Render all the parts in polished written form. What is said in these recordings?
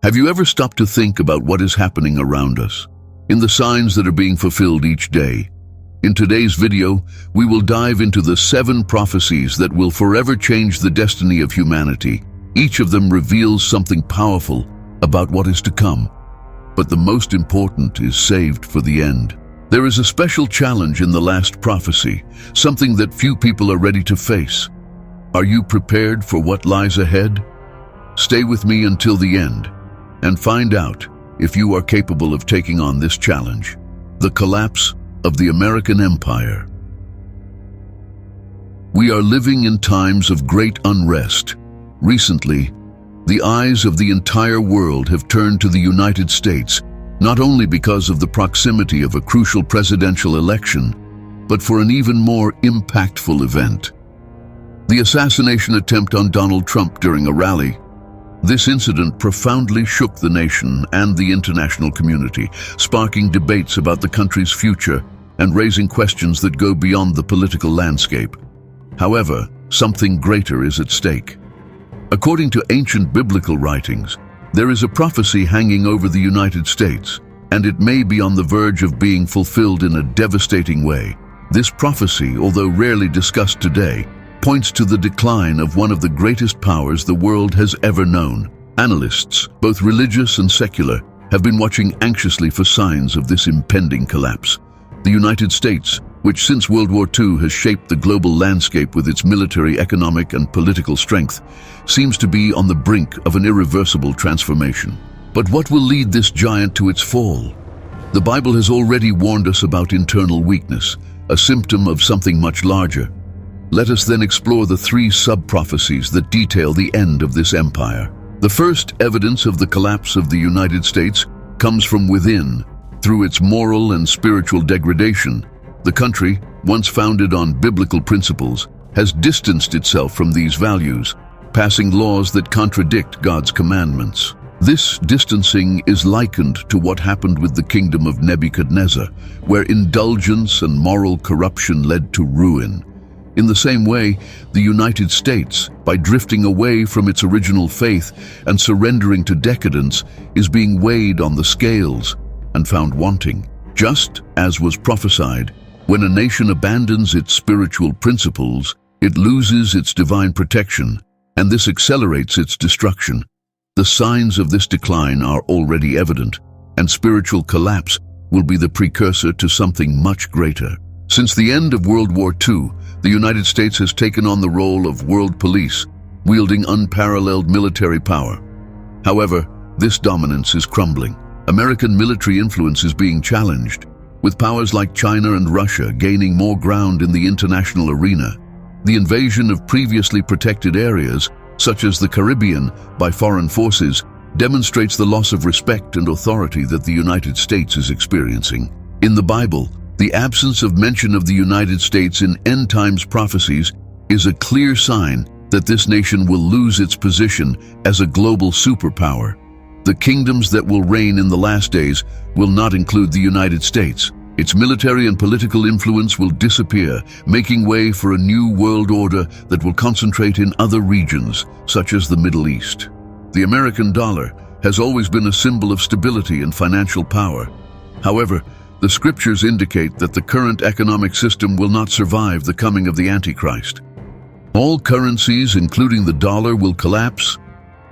Have you ever stopped to think about what is happening around us, in the signs that are being fulfilled each day? In today's video, we will dive into the 7 prophecies that will forever change the destiny of humanity. Each of them reveals something powerful about what is to come, but the most important is saved for the end. There is a special challenge in the last prophecy, something that few people are ready to face. Are you prepared for what lies ahead? Stay with me until the end and find out if you are capable of taking on this challenge. The collapse of the American Empire. We are living in times of great unrest. Recently, the eyes of the entire world have turned to the United States, not only because of the proximity of a crucial presidential election, but for an even more impactful event. The assassination attempt on Donald Trump during a rally. This incident profoundly shook the nation and the international community, sparking debates about the country's future and raising questions that go beyond the political landscape. However, something greater is at stake. According to ancient biblical writings, there is a prophecy hanging over the United States, and it may be on the verge of being fulfilled in a devastating way. This prophecy, although rarely discussed today, points to the decline of one of the greatest powers the world has ever known. Analysts, both religious and secular, have been watching anxiously for signs of this impending collapse. The United States, which since World War II has shaped the global landscape with its military, economic, and political strength, seems to be on the brink of an irreversible transformation. But what will lead this giant to its fall? The Bible has already warned us about internal weakness, a symptom of something much larger. Let us then explore the 3 sub-prophecies that detail the end of this empire. The first evidence of the collapse of the United States comes from within. Through its moral and spiritual degradation, the country, once founded on biblical principles, has distanced itself from these values, passing laws that contradict God's commandments. This distancing is likened to what happened with the kingdom of Nebuchadnezzar, where indulgence and moral corruption led to ruin. In the same way, the United States, by drifting away from its original faith and surrendering to decadence, is being weighed on the scales and found wanting. Just as was prophesied, when a nation abandons its spiritual principles, it loses its divine protection, and this accelerates its destruction. The signs of this decline are already evident, and spiritual collapse will be the precursor to something much greater. Since the end of World War II, the United States has taken on the role of world police, wielding unparalleled military power. However, this dominance is crumbling. American military influence is being challenged, with powers like China and Russia gaining more ground in the international arena. The invasion of previously protected areas, such as the Caribbean, by foreign forces, demonstrates the loss of respect and authority that the United States is experiencing. In the Bible, the absence of mention of the United States in end times prophecies is a clear sign that this nation will lose its position as a global superpower. The kingdoms that will reign in the last days will not include the United States. Its military and political influence will disappear, making way for a new world order that will concentrate in other regions, such as the Middle East. The American dollar has always been a symbol of stability and financial power. However, the scriptures indicate that the current economic system will not survive the coming of the Antichrist. All currencies, including the dollar, will collapse,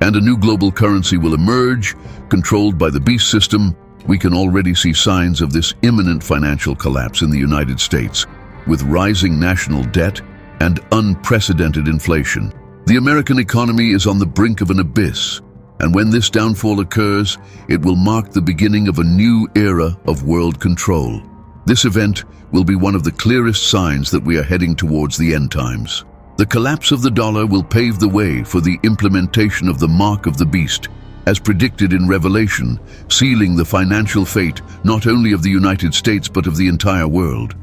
and a new global currency will emerge, controlled by the beast system. We can already see signs of this imminent financial collapse in the United States, with rising national debt and unprecedented inflation. The American economy is on the brink of an abyss, and when this downfall occurs, it will mark the beginning of a new era of world control. This event will be one of the clearest signs that we are heading towards the end times. The collapse of the dollar will pave the way for the implementation of the mark of the beast, as predicted in Revelation, sealing the financial fate not only of the United States but of the entire world.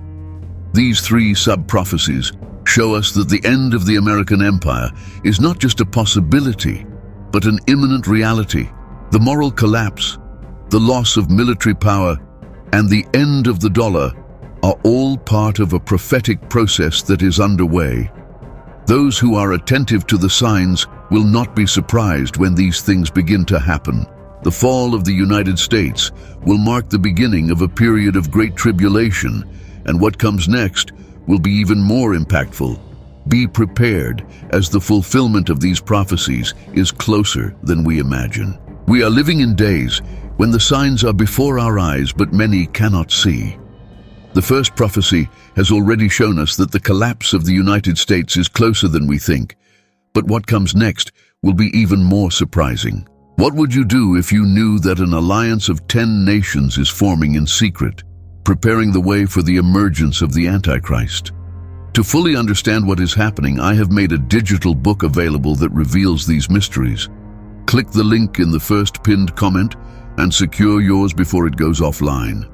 These 3 sub-prophecies show us that the end of the American empire is not just a possibility, but an imminent reality. The moral collapse, the loss of military power, and the end of the dollar are all part of a prophetic process that is underway. Those who are attentive to the signs will not be surprised when these things begin to happen. The fall of the United States will mark the beginning of a period of great tribulation, and what comes next will be even more impactful. Be prepared, as the fulfillment of these prophecies is closer than we imagine. We are living in days when the signs are before our eyes, but many cannot see. The first prophecy has already shown us that the collapse of the United States is closer than we think. But what comes next will be even more surprising. What would you do if you knew that an alliance of 10 nations is forming in secret, preparing the way for the emergence of the Antichrist? To fully understand what is happening, I have made a digital book available that reveals these mysteries. Click the link in the first pinned comment and secure yours before it goes offline.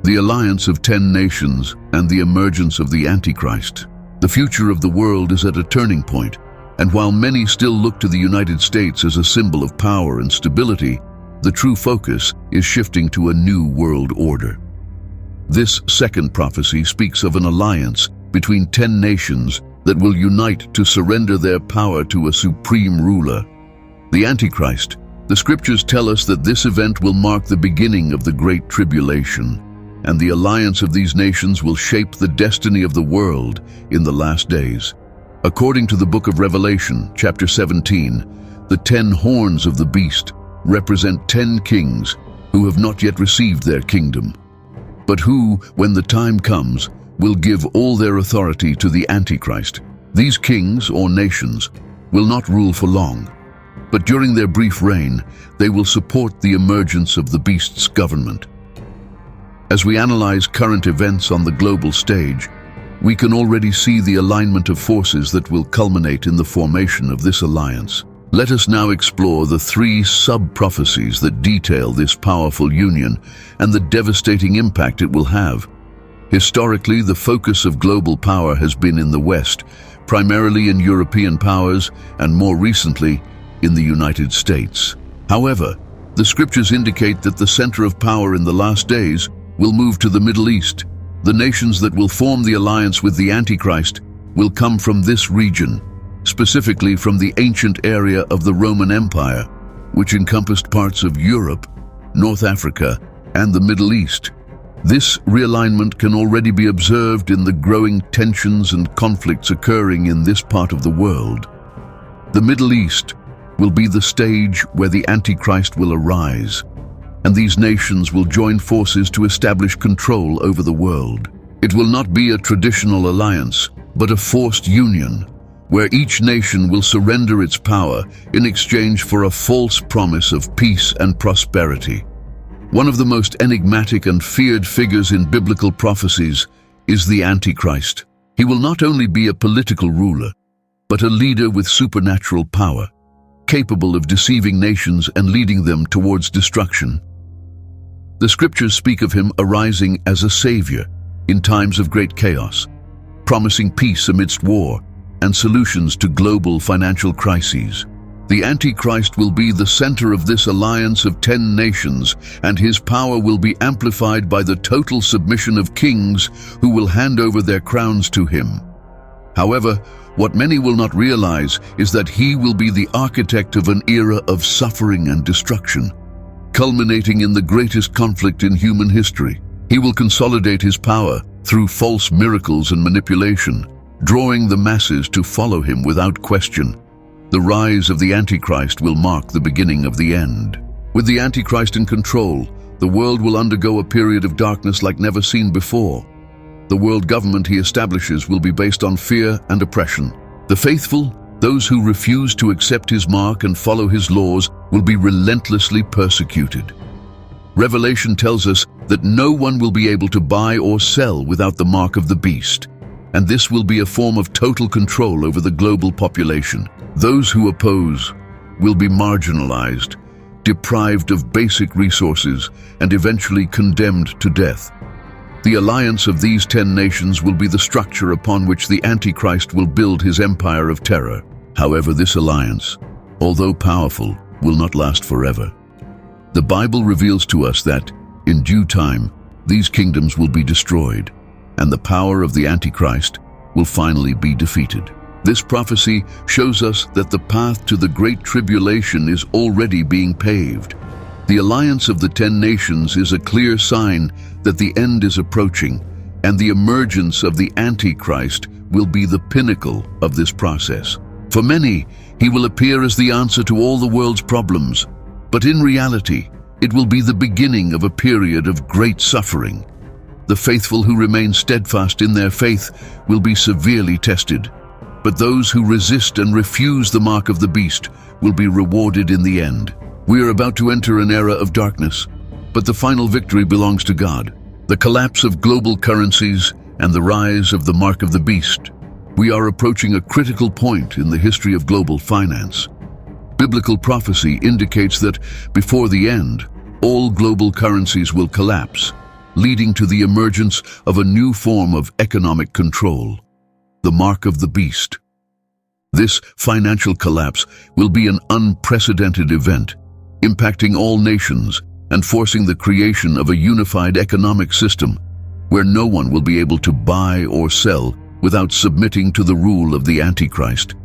The alliance of 10 nations and the emergence of the Antichrist. The future of the world is at a turning point, and while many still look to the United States as a symbol of power and stability, the true focus is shifting to a new world order. This second prophecy speaks of an alliance between 10 nations that will unite to surrender their power to a supreme ruler, the Antichrist. The scriptures tell us that this event will mark the beginning of the Great Tribulation, and the alliance of these nations will shape the destiny of the world in the last days. According to the book of Revelation, chapter 17, the 10 horns of the beast represent 10 kings who have not yet received their kingdom, but who, when the time comes, will give all their authority to the Antichrist. These kings or nations will not rule for long, but during their brief reign, they will support the emergence of the beast's government. As we analyze current events on the global stage, we can already see the alignment of forces that will culminate in the formation of this alliance. Let us now explore the 3 sub-prophecies that detail this powerful union and the devastating impact it will have. Historically, the focus of global power has been in the West, primarily in European powers, and more recently, in the United States. However, the scriptures indicate that the center of power in the last days will move to the Middle East. The nations that will form the alliance with the Antichrist will come from this region, specifically from the ancient area of the Roman Empire, which encompassed parts of Europe, North Africa, and the Middle East. This realignment can already be observed in the growing tensions and conflicts occurring in this part of the world. The Middle East will be the stage where the Antichrist will arise, and these nations will join forces to establish control over the world. It will not be a traditional alliance, but a forced union, where each nation will surrender its power in exchange for a false promise of peace and prosperity. One of the most enigmatic and feared figures in biblical prophecies is the Antichrist. He will not only be a political ruler, but a leader with supernatural power, capable of deceiving nations and leading them towards destruction. The scriptures speak of him arising as a savior in times of great chaos, promising peace amidst war and solutions to global financial crises. The Antichrist will be the center of this alliance of 10 nations, and his power will be amplified by the total submission of kings who will hand over their crowns to him. However, what many will not realize is that he will be the architect of an era of suffering and destruction, culminating in the greatest conflict in human history. He will consolidate his power through false miracles and manipulation, drawing the masses to follow him without question. The rise of the Antichrist will mark the beginning of the end. With the Antichrist in control, the world will undergo a period of darkness like never seen before. The world government he establishes will be based on fear and oppression. The faithful, those who refuse to accept his mark and follow his laws, will be relentlessly persecuted. Revelation tells us that no one will be able to buy or sell without the mark of the beast, and this will be a form of total control over the global population. Those who oppose will be marginalized, deprived of basic resources, and eventually condemned to death. The alliance of these 10 nations will be the structure upon which the Antichrist will build his empire of terror. However, this alliance, although powerful, will not last forever. The Bible reveals to us that, in due time, these kingdoms will be destroyed, and the power of the Antichrist will finally be defeated. This prophecy shows us that the path to the Great Tribulation is already being paved. The alliance of the 10 nations is a clear sign that the end is approaching, and the emergence of the Antichrist will be the pinnacle of this process. For many, he will appear as the answer to all the world's problems, but in reality, it will be the beginning of a period of great suffering. The faithful who remain steadfast in their faith will be severely tested, but those who resist and refuse the mark of the beast will be rewarded in the end. We are about to enter an era of darkness, but the final victory belongs to God. The collapse of global currencies and the rise of the mark of the beast. We are approaching a critical point in the history of global finance. Biblical prophecy indicates that before the end, all global currencies will collapse, leading to the emergence of a new form of economic control, the mark of the beast. This financial collapse will be an unprecedented event, impacting all nations and forcing the creation of a unified economic system where no one will be able to buy or sell without submitting to the rule of the Antichrist.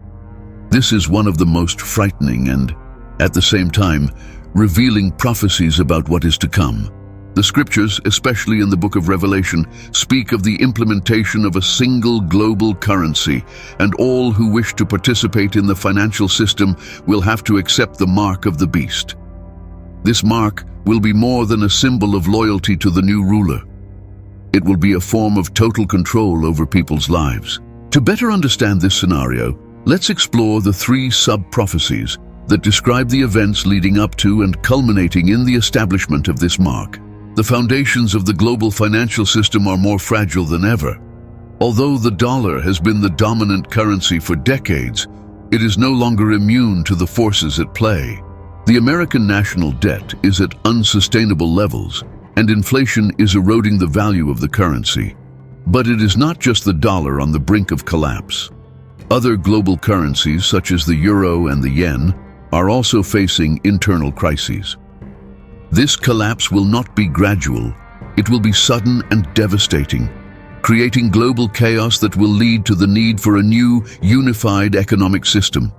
This is one of the most frightening and, at the same time, revealing prophecies about what is to come. The scriptures, especially in the book of Revelation, speak of the implementation of a single global currency, and all who wish to participate in the financial system will have to accept the mark of the beast. This mark will be more than a symbol of loyalty to the new ruler. It will be a form of total control over people's lives. To better understand this scenario, let's explore the 3 sub-prophecies that describe the events leading up to and culminating in the establishment of this mark. The foundations of the global financial system are more fragile than ever. Although the dollar has been the dominant currency for decades, it is no longer immune to the forces at play. The American national debt is at unsustainable levels, and inflation is eroding the value of the currency. But it is not just the dollar on the brink of collapse. Other global currencies, such as the euro and the yen, are also facing internal crises. This collapse will not be gradual. It will be sudden and devastating, creating global chaos that will lead to the need for a new, unified economic system.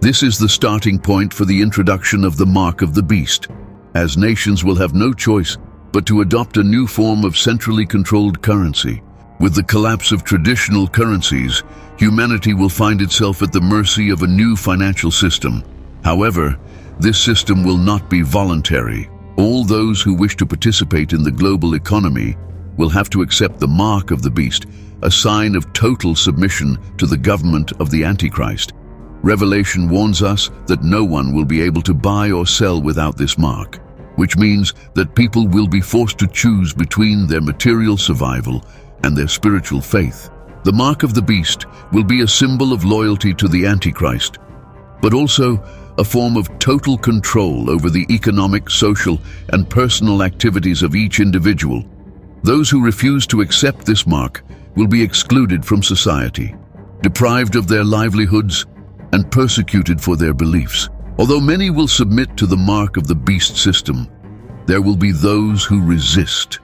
This is the starting point for the introduction of the mark of the beast, as nations will have no choice but to adopt a new form of centrally controlled currency. With the collapse of traditional currencies, humanity will find itself at the mercy of a new financial system. However, this system will not be voluntary. All those who wish to participate in the global economy will have to accept the mark of the beast, a sign of total submission to the government of the Antichrist. Revelation warns us that no one will be able to buy or sell without this mark, which means that people will be forced to choose between their material survival and their spiritual faith. The mark of the beast will be a symbol of loyalty to the Antichrist, but also a form of total control over the economic, social, and personal activities of each individual. Those who refuse to accept this mark will be excluded from society, deprived of their livelihoods, and persecuted for their beliefs. Although many will submit to the mark of the beast system, there will be those who resist.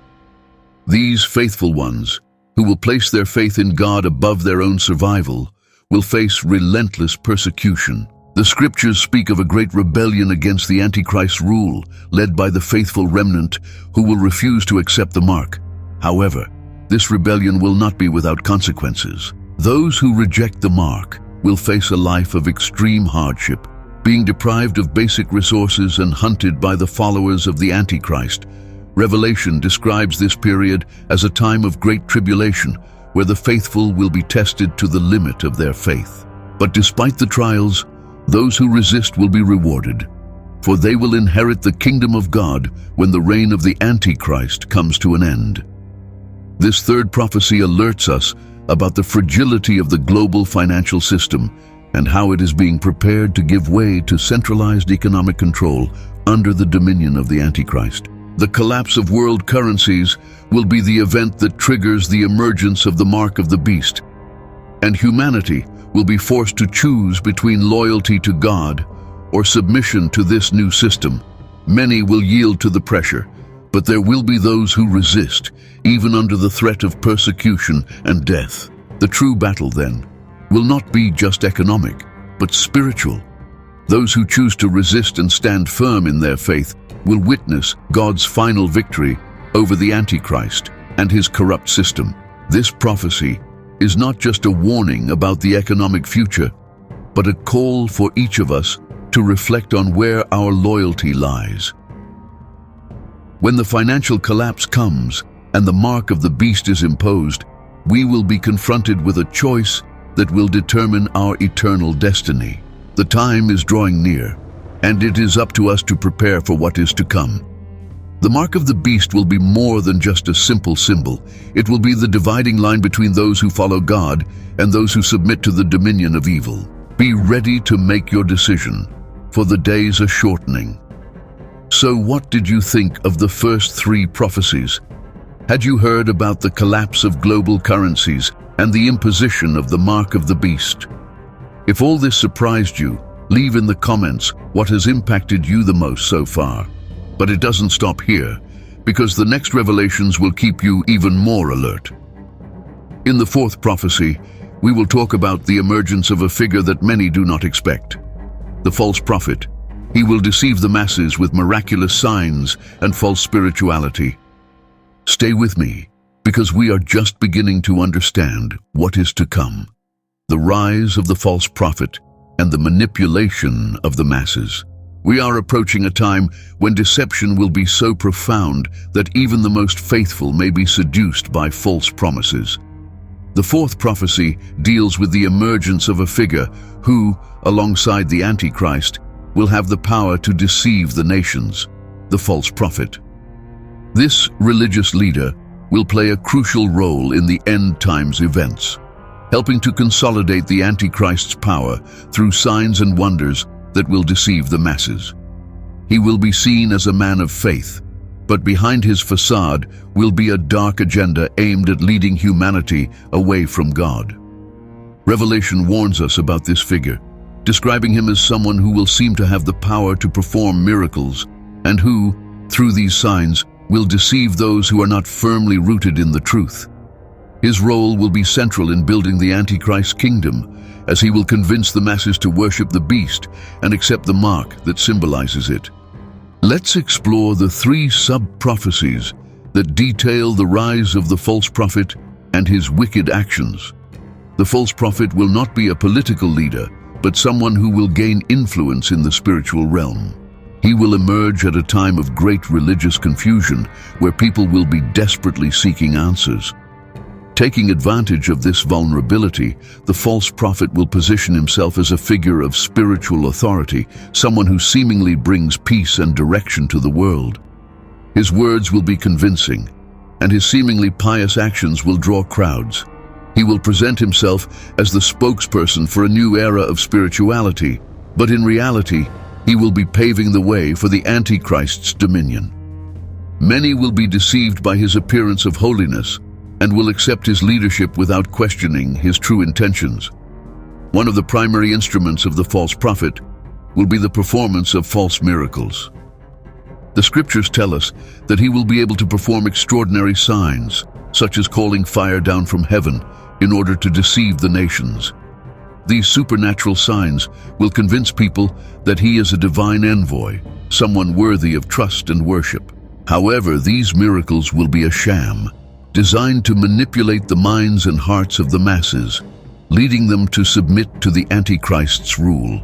These faithful ones, who will place their faith in God above their own survival, will face relentless persecution. The scriptures speak of a great rebellion against the Antichrist's rule, led by the faithful remnant who will refuse to accept the mark. However, this rebellion will not be without consequences. Those who reject the mark will face a life of extreme hardship, being deprived of basic resources and hunted by the followers of the Antichrist. Revelation describes this period as a time of great tribulation, where the faithful will be tested to the limit of their faith. But despite the trials, those who resist will be rewarded, for they will inherit the kingdom of God when the reign of the Antichrist comes to an end. This 3rd prophecy alerts us about the fragility of the global financial system and how it is being prepared to give way to centralized economic control under the dominion of the Antichrist. The collapse of world currencies will be the event that triggers the emergence of the mark of the beast, and humanity will be forced to choose between loyalty to God or submission to this new system. Many will yield to the pressure, but there will be those who resist, even under the threat of persecution and death. The true battle, then, will not be just economic, but spiritual. Those who choose to resist and stand firm in their faith will witness God's final victory over the Antichrist and his corrupt system. This prophecy is not just a warning about the economic future, but a call for each of us to reflect on where our loyalty lies. When the financial collapse comes and the mark of the beast is imposed, we will be confronted with a choice that will determine our eternal destiny. The time is drawing near, and it is up to us to prepare for what is to come. The mark of the beast will be more than just a simple symbol. It will be the dividing line between those who follow God and those who submit to the dominion of evil. Be ready to make your decision, for the days are shortening. So what did you think of the first 3 prophecies? Had you heard about the collapse of global currencies and the imposition of the mark of the beast? If all this surprised you, leave in the comments what has impacted you the most so far. But it doesn't stop here, because the next revelations will keep you even more alert. In the 4th prophecy, we will talk about the emergence of a figure that many do not expect. The false prophet. He will deceive the masses with miraculous signs and false spirituality. Stay with me, because we are just beginning to understand what is to come. The rise of the false prophet and the manipulation of the masses. We are approaching a time when deception will be so profound that even the most faithful may be seduced by false promises. The 4th prophecy deals with the emergence of a figure who, alongside the Antichrist, will have the power to deceive the nations, the false prophet. This religious leader will play a crucial role in the end times events, helping to consolidate the Antichrist's power through signs and wonders that will deceive the masses. He will be seen as a man of faith, but behind his facade will be a dark agenda aimed at leading humanity away from God. Revelation warns us about this figure, describing him as someone who will seem to have the power to perform miracles and who, through these signs, will deceive those who are not firmly rooted in the truth. His role will be central in building the Antichrist's kingdom, as he will convince the masses to worship the beast and accept the mark that symbolizes it. Let's explore the 3 sub-prophecies that detail the rise of the false prophet and his wicked actions. The false prophet will not be a political leader, but someone who will gain influence in the spiritual realm. He will emerge at a time of great religious confusion, where people will be desperately seeking answers. Taking advantage of this vulnerability, the false prophet will position himself as a figure of spiritual authority, someone who seemingly brings peace and direction to the world. His words will be convincing, and his seemingly pious actions will draw crowds. He will present himself as the spokesperson for a new era of spirituality, but in reality, he will be paving the way for the Antichrist's dominion. Many will be deceived by his appearance of holiness and will accept his leadership without questioning his true intentions. One of the primary instruments of the false prophet will be the performance of false miracles. The scriptures tell us that he will be able to perform extraordinary signs, such as calling fire down from heaven in order to deceive the nations. These supernatural signs will convince people that he is a divine envoy, someone worthy of trust and worship. However, these miracles will be a sham, designed to manipulate the minds and hearts of the masses, leading them to submit to the Antichrist's rule.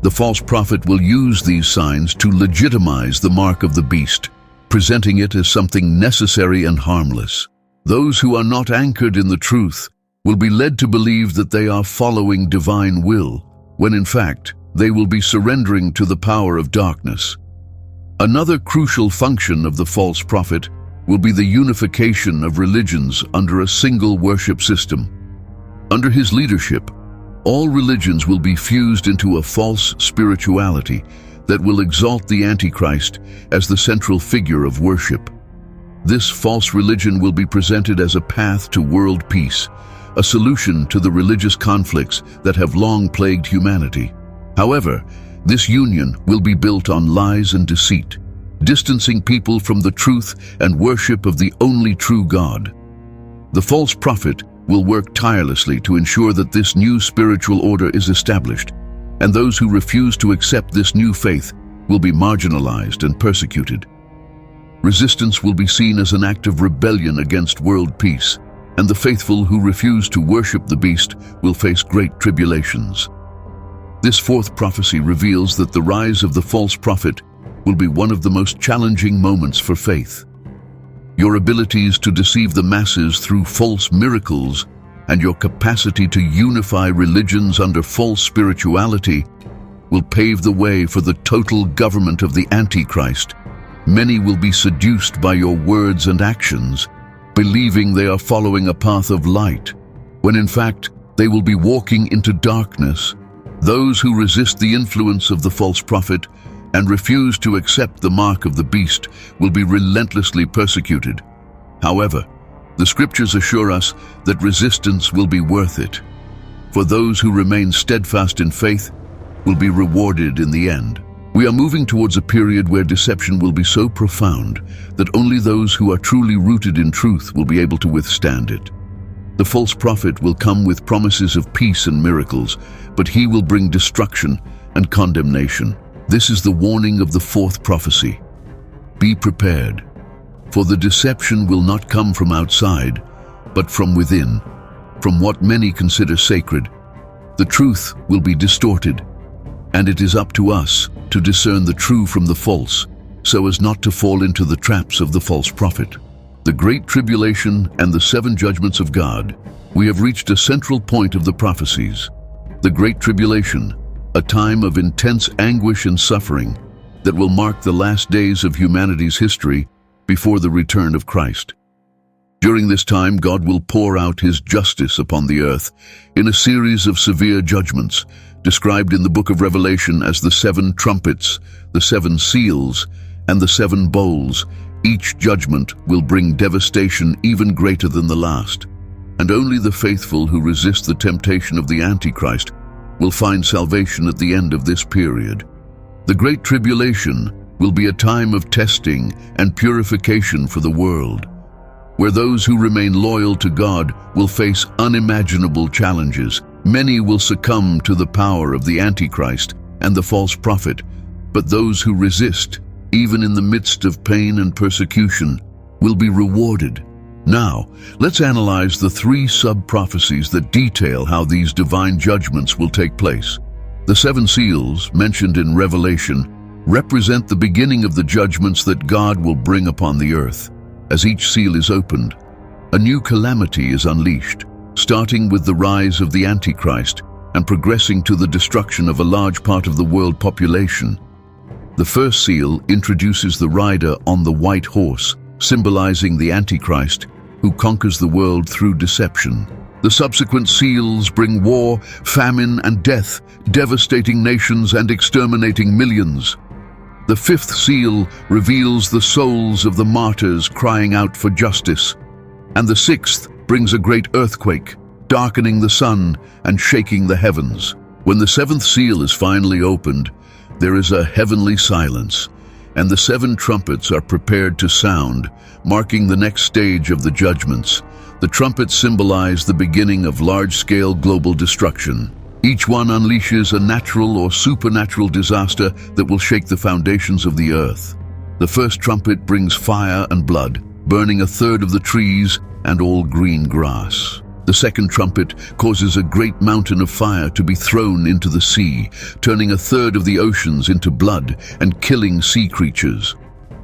The false prophet will use these signs to legitimize the mark of the beast, presenting it as something necessary and harmless. Those who are not anchored in the truth will be led to believe that they are following divine will, when in fact they will be surrendering to the power of darkness. Another crucial function of the false prophet will be the unification of religions under a single worship system. Under his leadership, all religions will be fused into a false spirituality that will exalt the Antichrist as the central figure of worship. This false religion will be presented as a path to world peace, a solution to the religious conflicts that have long plagued humanity. However, this union will be built on lies and deceit, distancing people from the truth and worship of the only true God. The false prophet will work tirelessly to ensure that this new spiritual order is established, and those who refuse to accept this new faith will be marginalized and persecuted. Resistance will be seen as an act of rebellion against world peace, and the faithful who refuse to worship the beast will face great tribulations. This fourth prophecy reveals that the rise of the false prophet will be one of the most challenging moments for faith. Your abilities to deceive the masses through false miracles and your capacity to unify religions under false spirituality will pave the way for the total government of the Antichrist. Many will be seduced by your words and actions, believing they are following a path of light, when in fact they will be walking into darkness. Those who resist the influence of the false prophet and refuse to accept the mark of the beast will be relentlessly persecuted. However, the scriptures assure us that resistance will be worth it, for those who remain steadfast in faith will be rewarded in the end. We are moving towards a period where deception will be so profound that only those who are truly rooted in truth will be able to withstand it. The false prophet will come with promises of peace and miracles, but he will bring destruction and condemnation. This is the warning of the fourth prophecy. Be prepared, for the deception will not come from outside, but from within, from what many consider sacred. The truth will be distorted, and it is up to us to discern the true from the false, so as not to fall into the traps of the false prophet. The Great Tribulation and the 7 judgments of God. We have reached a central point of the prophecies. The Great Tribulation, a time of intense anguish and suffering that will mark the last days of humanity's history before the return of Christ. During this time, God will pour out his justice upon the earth in a series of severe judgments, described in the book of Revelation as the 7 trumpets, the 7 seals, and the 7 bowls. Each judgment will bring devastation even greater than the last, and only the faithful who resist the temptation of the Antichrist will find salvation at the end of this period. The Great Tribulation will be a time of testing and purification for the world, where those who remain loyal to God will face unimaginable challenges. Many will succumb to the power of the Antichrist and the false prophet, but those who resist, even in the midst of pain and persecution, will be rewarded. Now, let's analyze the 3 sub-prophecies that detail how these divine judgments will take place. The 7 seals, mentioned in Revelation, represent the beginning of the judgments that God will bring upon the earth. As each seal is opened, a new calamity is unleashed, starting with the rise of the Antichrist and progressing to the destruction of a large part of the world population. The first seal introduces the rider on the white horse, symbolizing the Antichrist, who conquers the world through deception. The subsequent seals bring war, famine, and death, devastating nations and exterminating millions. The 5th seal reveals the souls of the martyrs crying out for justice, and the 6th brings a great earthquake, darkening the sun and shaking the heavens. When the 7th seal is finally opened, there is a heavenly silence, and the 7 trumpets are prepared to sound, marking the next stage of the judgments. The trumpets symbolize the beginning of large-scale global destruction. Each one unleashes a natural or supernatural disaster that will shake the foundations of the earth. The first trumpet brings fire and blood, burning 1/3 of the trees and all green grass. The second trumpet causes a great mountain of fire to be thrown into the sea, turning 1/3 of the oceans into blood and killing sea creatures.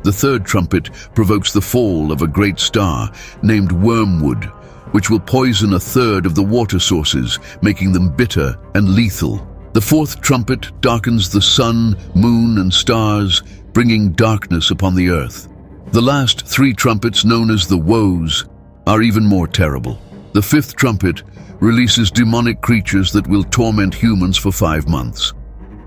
The third trumpet provokes the fall of a great star named Wormwood, which will poison 1/3 of the water sources, making them bitter and lethal. The fourth trumpet darkens the sun, moon, and stars, bringing darkness upon the earth. The last 3 trumpets, known as the woes, are even more terrible. The 5th trumpet releases demonic creatures that will torment humans for 5 months.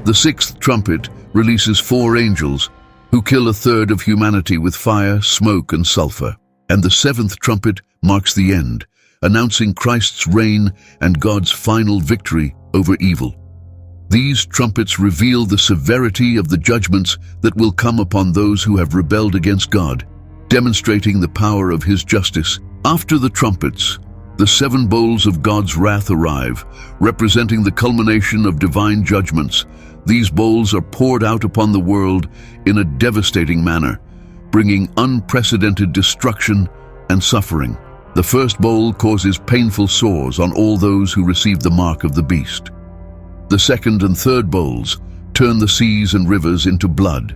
The 6th trumpet releases 4 angels who kill 1/3 of humanity with fire, smoke, and sulfur. And the 7th trumpet marks the end, announcing Christ's reign and God's final victory over evil. These trumpets reveal the severity of the judgments that will come upon those who have rebelled against God, demonstrating the power of his justice. After the trumpets, The 7 bowls of God's wrath arrive, representing the culmination of divine judgments. These bowls are poured out upon the world in a devastating manner, bringing unprecedented destruction and suffering. The first bowl causes painful sores on all those who receive the mark of the beast. The second and third bowls turn the seas and rivers into blood,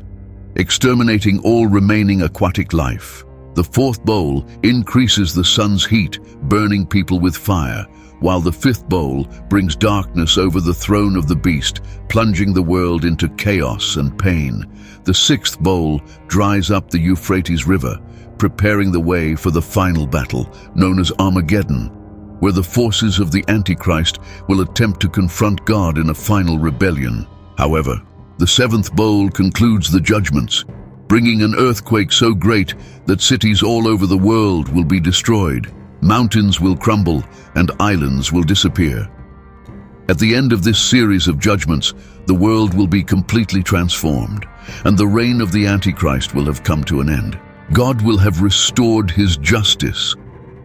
exterminating all remaining aquatic life. The fourth bowl increases the sun's heat, burning people with fire, while the fifth bowl brings darkness over the throne of the beast, plunging the world into chaos and pain. The sixth bowl dries up the Euphrates River, preparing the way for the final battle, known as Armageddon, where the forces of the Antichrist will attempt to confront God in a final rebellion. However, the seventh bowl concludes the judgments, bringing an earthquake so great that cities all over the world will be destroyed. Mountains will crumble and islands will disappear. At the end of this series of judgments, the world will be completely transformed, and the reign of the Antichrist will have come to an end. God will have restored his justice,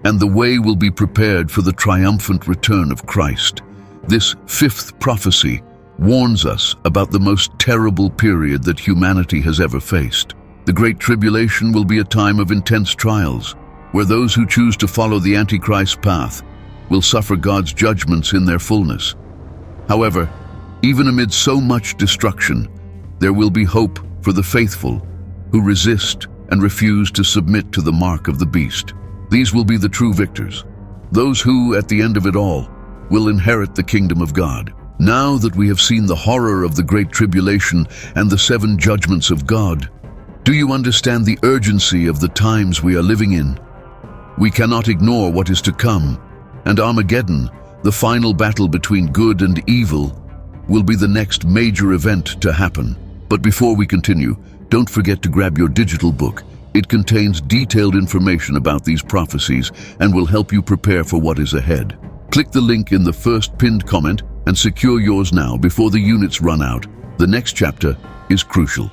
and the way will be prepared for the triumphant return of Christ. This fifth prophecy warns us about the most terrible period that humanity has ever faced. The Great Tribulation will be a time of intense trials, where those who choose to follow the Antichrist's path will suffer God's judgments in their fullness. However, even amid so much destruction, there will be hope for the faithful who resist and refuse to submit to the mark of the beast. These will be the true victors, those who, at the end of it all, will inherit the kingdom of God. Now that we have seen the horror of the Great Tribulation and the 7 judgments of God, do you understand the urgency of the times we are living in? We cannot ignore what is to come, and Armageddon, the final battle between good and evil, will be the next major event to happen. But before we continue, don't forget to grab your digital book. It contains detailed information about these prophecies and will help you prepare for what is ahead. Click the link in the first pinned comment and secure yours now before the units run out. The next chapter is crucial.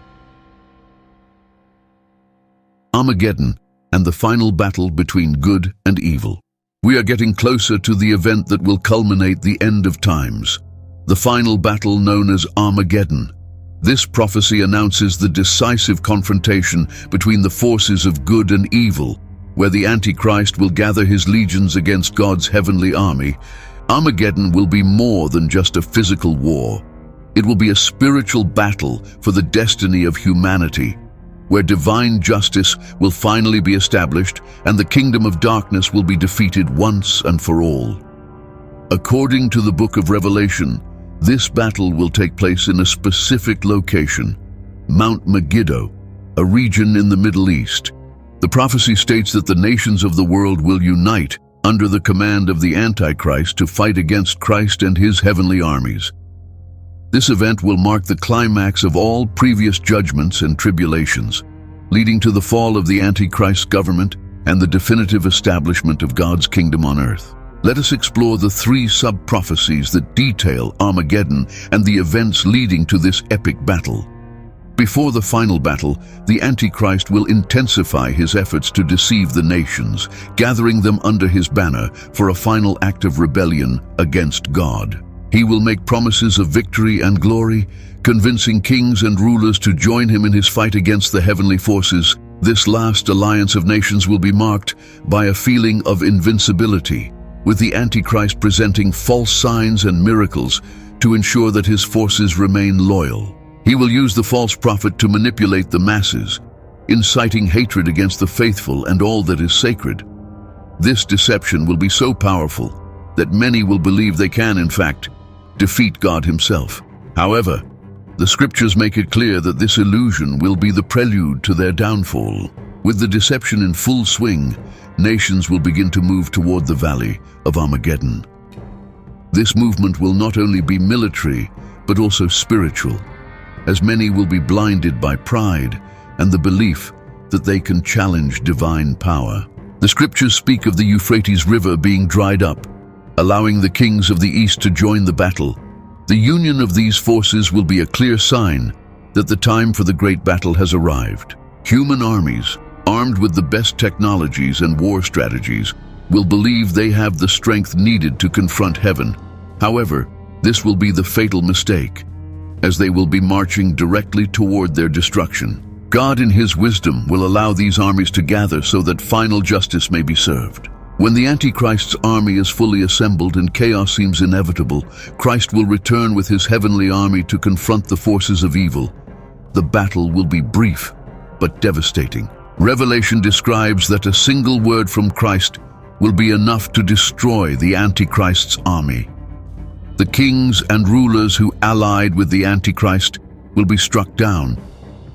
Armageddon and the final battle between good and evil. We are getting closer to the event that will culminate the end of times, the final battle known as Armageddon. This prophecy announces the decisive confrontation between the forces of good and evil, where the Antichrist will gather his legions against God's heavenly army. Armageddon will be more than just a physical war. It will be a spiritual battle for the destiny of humanity, where divine justice will finally be established and the kingdom of darkness will be defeated once and for all. According to the book of Revelation, this battle will take place in a specific location, Mount Megiddo, a region in the Middle East. The prophecy states that the nations of the world will unite under the command of the Antichrist to fight against Christ and his heavenly armies. This event will mark the climax of all previous judgments and tribulations, leading to the fall of the Antichrist's government and the definitive establishment of God's kingdom on earth. Let us explore the 3 sub-prophecies that detail Armageddon and the events leading to this epic battle. Before the final battle, the Antichrist will intensify his efforts to deceive the nations, gathering them under his banner for a final act of rebellion against God. He will make promises of victory and glory, convincing kings and rulers to join him in his fight against the heavenly forces. This last alliance of nations will be marked by a feeling of invincibility, with the Antichrist presenting false signs and miracles to ensure that his forces remain loyal. He will use the false prophet to manipulate the masses, inciting hatred against the faithful and all that is sacred. This deception will be so powerful that many will believe they can, in fact, defeat God himself. However, the scriptures make it clear that this illusion will be the prelude to their downfall. With the deception in full swing, nations will begin to move toward the valley of Armageddon. This movement will not only be military, but also spiritual, as many will be blinded by pride and the belief that they can challenge divine power. The scriptures speak of the Euphrates River being dried up, allowing the kings of the east to join the battle. The union of these forces will be a clear sign that the time for the great battle has arrived. Human armies, armed with the best technologies and war strategies, will believe they have the strength needed to confront heaven. However, this will be the fatal mistake, as they will be marching directly toward their destruction. God in His wisdom will allow these armies to gather so that final justice may be served. When the Antichrist's army is fully assembled and chaos seems inevitable, Christ will return with His heavenly army to confront the forces of evil. The battle will be brief, but devastating. Revelation describes that a single word from Christ will be enough to destroy the Antichrist's army. The kings and rulers who allied with the Antichrist will be struck down,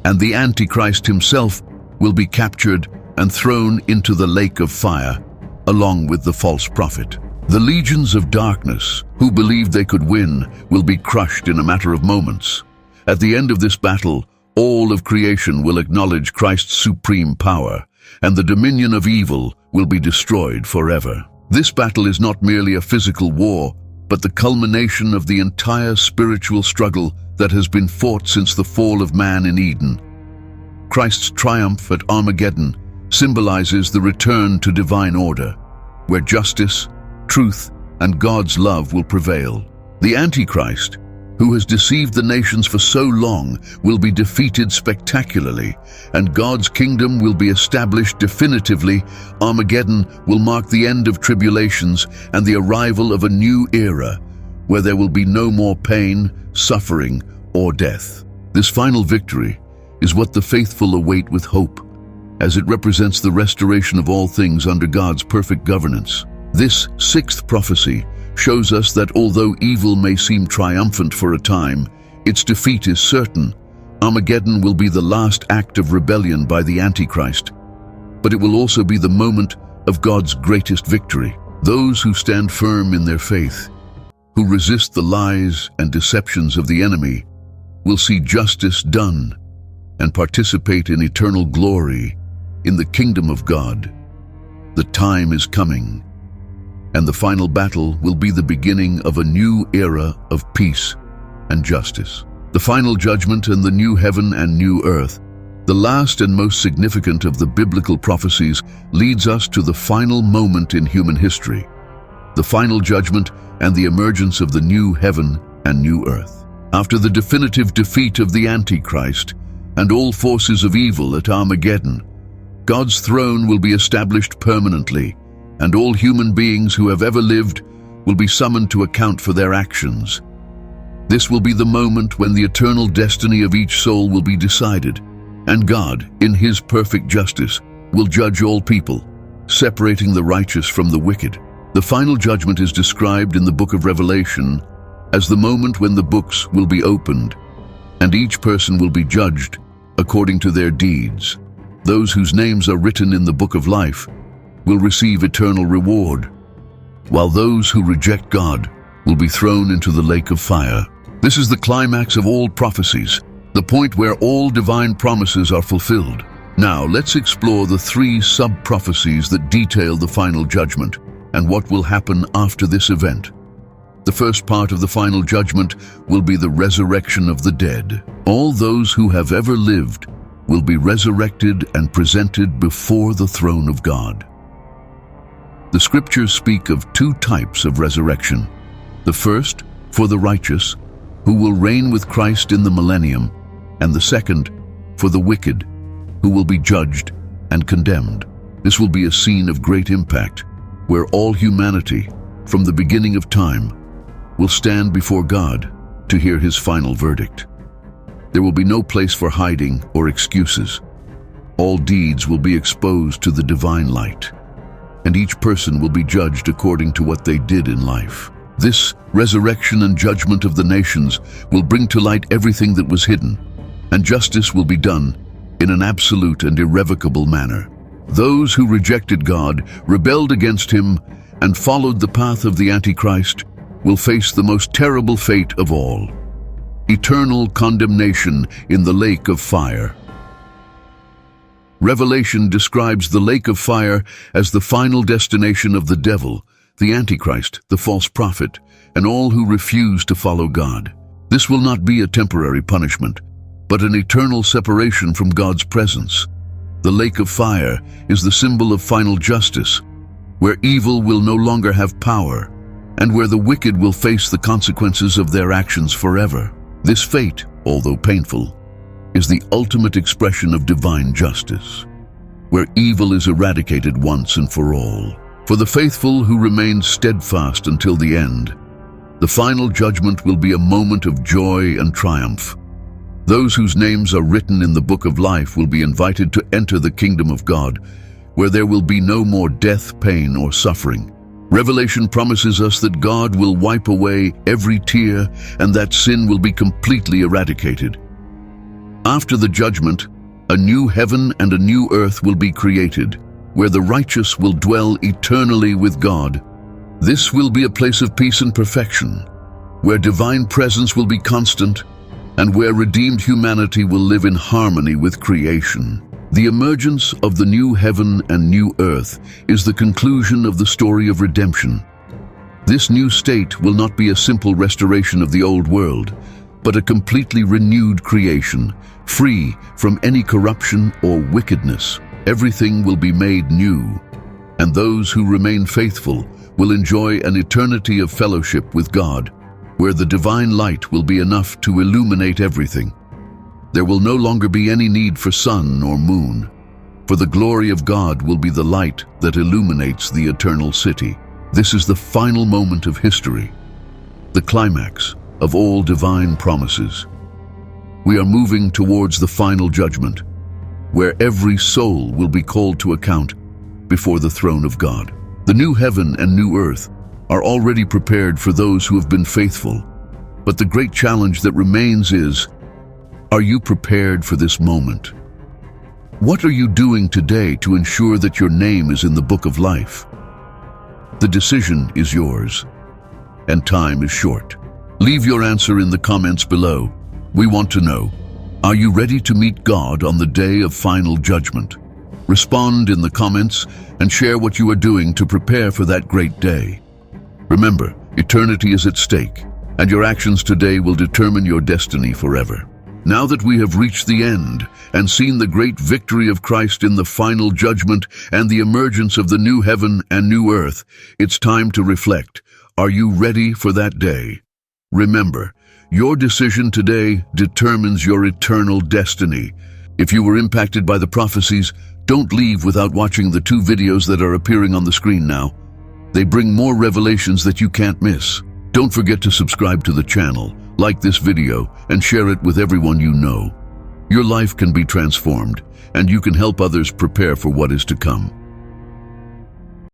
and the Antichrist himself will be captured and thrown into the lake of fire, along with the false prophet. The legions of darkness, who believed they could win, will be crushed in a matter of moments. At the end of this battle, all of creation will acknowledge Christ's supreme power, and the dominion of evil will be destroyed forever. This battle is not merely a physical war, but the culmination of the entire spiritual struggle that has been fought since the fall of man in Eden. Christ's triumph at Armageddon symbolizes the return to divine order, where justice, truth, and God's love will prevail. The Antichrist, who has deceived the nations for so long, will be defeated spectacularly, and God's kingdom will be established definitively. Armageddon will mark the end of tribulations and the arrival of a new era, where there will be no more pain, suffering, or death. This final victory is what the faithful await with hope, as it represents the restoration of all things under God's perfect governance. This sixth prophecy shows us that although evil may seem triumphant for a time, its defeat is certain. Armageddon will be the last act of rebellion by the Antichrist, but it will also be the moment of God's greatest victory. Those who stand firm in their faith, who resist the lies and deceptions of the enemy, will see justice done and participate in eternal glory in the kingdom of God. The time is coming, and the final battle will be the beginning of a new era of peace and justice. The final judgment and the new heaven and new earth, the last and most significant of the biblical prophecies, leads us to the final moment in human history, the final judgment and the emergence of the new heaven and new earth. After the definitive defeat of the Antichrist and all forces of evil at Armageddon, God's throne will be established permanently, and all human beings who have ever lived will be summoned to account for their actions. This will be the moment when the eternal destiny of each soul will be decided, and God, in His perfect justice, will judge all people, separating the righteous from the wicked. The final judgment is described in the book of Revelation as the moment when the books will be opened, and each person will be judged according to their deeds. Those whose names are written in the book of life will receive eternal reward, while those who reject God will be thrown into the lake of fire. This is the climax of all prophecies, the point where all divine promises are fulfilled. Now, let's explore the three sub-prophecies that detail the final judgment and what will happen after this event. The first part of the final judgment will be the resurrection of the dead. All those who have ever lived will be resurrected and presented before the throne of God. The scriptures speak of two types of resurrection. The first, for the righteous, who will reign with Christ in the millennium, and the second, for the wicked, who will be judged and condemned. This will be a scene of great impact, where all humanity, from the beginning of time, will stand before God to hear His final verdict. There will be no place for hiding or excuses. All deeds will be exposed to the divine light, and each person will be judged according to what they did in life. This resurrection and judgment of the nations will bring to light everything that was hidden, and justice will be done in an absolute and irrevocable manner. Those who rejected God, rebelled against Him, and followed the path of the Antichrist will face the most terrible fate of all: eternal condemnation in the lake of fire. Revelation describes the lake of fire as the final destination of the devil, the Antichrist, the false prophet, and all who refuse to follow God. This will not be a temporary punishment, but an eternal separation from God's presence. The lake of fire is the symbol of final justice, where evil will no longer have power, and where the wicked will face the consequences of their actions forever. This fate, although painful, is the ultimate expression of divine justice, where evil is eradicated once and for all. For the faithful who remain steadfast until the end, the final judgment will be a moment of joy and triumph. Those whose names are written in the book of life will be invited to enter the kingdom of God, where there will be no more death, pain, or suffering. Revelation promises us that God will wipe away every tear and that sin will be completely eradicated. After the judgment, a new heaven and a new earth will be created, where the righteous will dwell eternally with God. This will be a place of peace and perfection, where divine presence will be constant and where redeemed humanity will live in harmony with creation. The emergence of the new heaven and new earth is the conclusion of the story of redemption. This new state will not be a simple restoration of the old world, but a completely renewed creation, free from any corruption or wickedness. Everything will be made new, and those who remain faithful will enjoy an eternity of fellowship with God, where the divine light will be enough to illuminate everything. There will no longer be any need for sun or moon, for the glory of God will be the light that illuminates the eternal city. This is the final moment of history, the climax of all divine promises. We are moving towards the final judgment, where every soul will be called to account before the throne of God. The new heaven and new earth are already prepared for those who have been faithful, but the great challenge that remains is, are you prepared for this moment? What are you doing today to ensure that your name is in the book of life? The decision is yours, and time is short. Leave your answer in the comments below. We want to know, are you ready to meet God on the day of final judgment? Respond in the comments and share what you are doing to prepare for that great day. Remember, eternity is at stake, and your actions today will determine your destiny forever. Now that we have reached the end and seen the great victory of Christ in the final judgment and the emergence of the new heaven and new earth, it's time to reflect. Are you ready for that day? Remember, your decision today determines your eternal destiny. If you were impacted by the prophecies, don't leave without watching the 2 videos that are appearing on the screen now. They bring more revelations that you can't miss. Don't forget to subscribe to the channel, like this video, and share it with everyone you know. Your life can be transformed, and you can help others prepare for what is to come.